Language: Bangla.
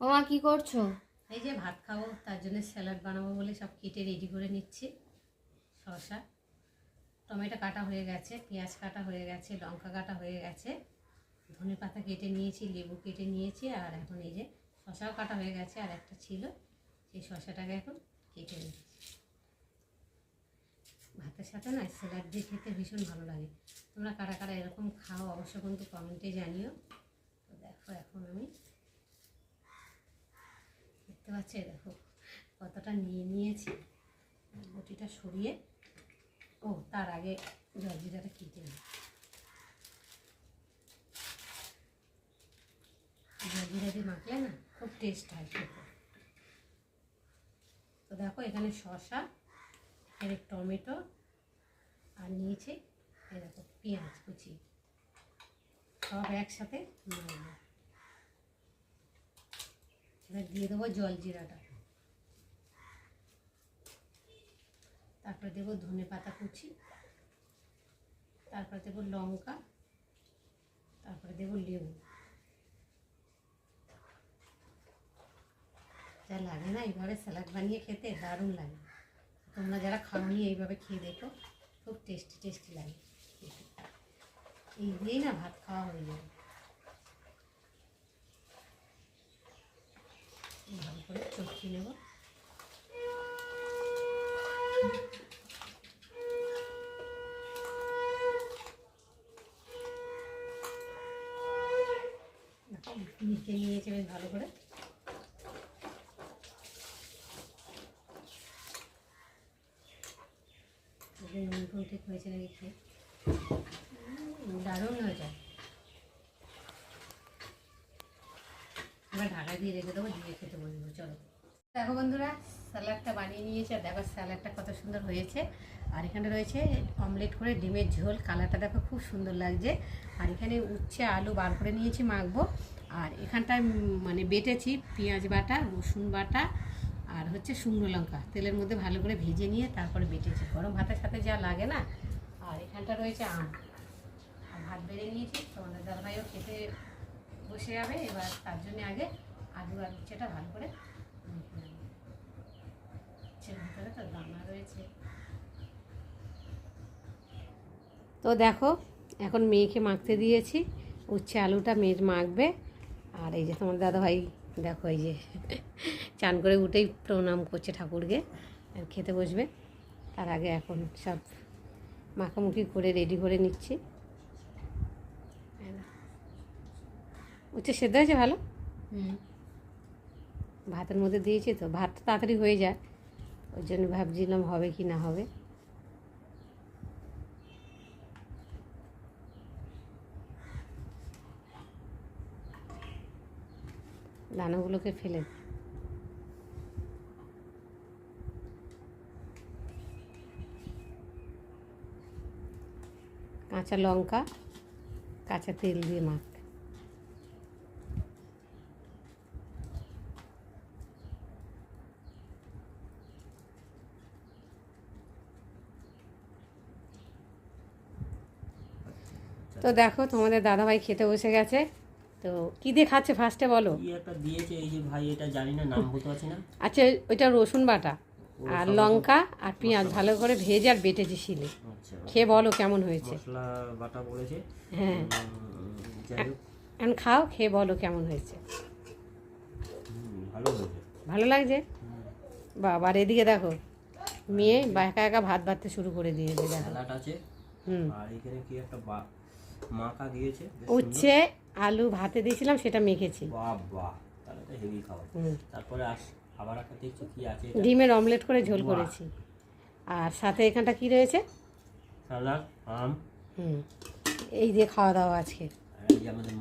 ও মা কি করছো? এই যে ভাত খাবো, তার জন্য স্যালাড বানাবো বলে সব কেটে রেডি করে নিচ্ছি। শসা, টমেটো কাটা হয়ে গেছে, পেঁয়াজ কাটা হয়ে গেছে, লঙ্কা কাটা হয়ে গেছে, ধনে পাতা কেটে নিয়েছি, লেবু কেটে নিয়েছি, আর এখন এই যে শসাও কাটা হয়ে গেছে, আর একটা ছিল সেই শসাটাকে এখন কেটে নিচ্ছি। ভাতের সাথে না স্যালাড দিয়ে খেতে ভীষণ ভালো লাগে। তোমরা কারা কারা এরকম খাও অবশ্য কিন্তু কমেন্টে জানিও। তো দেখো এখন আমি দেখতে পাচ্ছি, দেখো কতটা নিয়ে নিয়েছি। বটিটা সরিয়ে, ও তার আগে জলজিরাটা কেটে নিই। জলজিরা দিয়ে মাখলে না খুব টেস্ট হয় খেতে। তো দেখো এখানে শসা, এখানে টমেটো, আর নিয়েছি এই দেখো পেঁয়াজ কুচি, সব একসাথে মাখবো। এবার দিয়ে দেবো জলজিরাটা, তারপরে দেবো ধনে পাতা কুচি, তারপরে দেবো লঙ্কা, তারপরে দেবো লেবু। যা লাগে না এইভাবে স্যালাড বানিয়ে খেতে, দারুণ লাগে। তোমরা যারা খাওনি এইভাবে খেয়ে দেখো, খুব টেস্টি টেস্টি লাগে। এই দিয়েই না ভাত খাওয়া হয়ে যাবে। ভালো করে চটকে নেব। মেখে নিয়েছে বেশ ভালো করে। নুন টুন ঠিক হয়েছে নাকি খেয়ে, দারুণ হয়ে যায়। এবার ঢাকা দিয়ে রেখে দেবো, দিয়ে খেতে বলবো। চলো দেখো বন্ধুরা, স্যালাডটা বানিয়ে নিয়েছে, আর দেখো স্যালাডটা কত সুন্দর হয়েছে। আর এখানে রয়েছে অমলেট করে ডিমের ঝোল, কালারটা দেখো খুব সুন্দর লাগছে। আর এখানে উচ্ছে আলু বার করে নিয়েছি, মাখবো। আর এখানটায় মানে বেটেছি পেঁয়াজ বাটা, রসুন বাটা, আর হচ্ছে শুকনো লঙ্কা তেলের মধ্যে ভালো করে ভেজে নিয়ে তারপরে বেটেছি, গরম ভাতের সাথে যা লাগে না। আর এখানটা রয়েছে আম, আর ভাত বেড়ে নিয়েছি। তোমাদের দাদাভাইও খেতে বসে যাবে। এবার তার জন্য আগে আলু আর উচ্ছেটা ভালো করে মেখে নেব। উচ্ছের ভিতরে তো দানা রয়েছে। তো দেখো এখন মেয়েকে মাখতে দিয়েছি, উচ্ছে আলুটা মেয়ে মাখবে। আর এই যে তোমার দাদাভাই দেখো এই যে চান করে উঠেই প্রণাম করছে ঠাকুরকে, আর খেতে বসবে। তার আগে এখন সব মাখামুখি করে রেডি করে নিচ্ছি। উচ্ছে সেদ্ধ হয়েছে ভালো। ভাতের মধ্যে দিয়েছি তো, ভাতটা তাড়াতাড়ি হয়ে যায়, ওই জন্য ভাবছিলাম হবে কি না হবে। দানাগুলোকে ফেলে কাঁচা লঙ্কা, কাঁচা তেল দিয়ে মাখ। তো দেখো তোমাদের দাদাভাই খেতে বসে গেছে। তো কি দিয়ে খাচ্ছে ফার্স্টে বলো? কি একটা দিয়েছে এই যে ভাই, এটা জানি না, নাম বলতে পারছি না। আচ্ছা, ওইটা রসুন বাটা আর লঙ্কা আর পেঁয়াজ ভালো করে ভেজে আর বেটেছি শিলে। আচ্ছা, খেয়ে বলো কেমন হয়েছে। মশলা বাটা বলেছে। হ্যাঁ, যাই হোক, এখন খাও, খেয়ে বলো কেমন হয়েছে। ভালো হয়েছে, ভালো লাগছে। বাবা, আর এদিকে দেখো মেয়ে একা একা ভাত বাড়তে শুরু করে দিয়েছে। দেখো স্যালাড আছে, আর এখানে কি একটা মাখা দিয়েছে, উচ্ছে আলু ভাতে দিয়েছিলাম, সেটা মেখেছি। বাহ বাহ, তাহলে তো হেভি খাবার। তারপরে আবার একটা দেখছো কি আছে, ডিমের অমলেট করে ঝোল করেছি। আর সাথে এখানটা কি রয়েছে, স্যালাড, আম। এই দিয়ে খাওয়া দাওয়া আজকে। এই যে আমাদের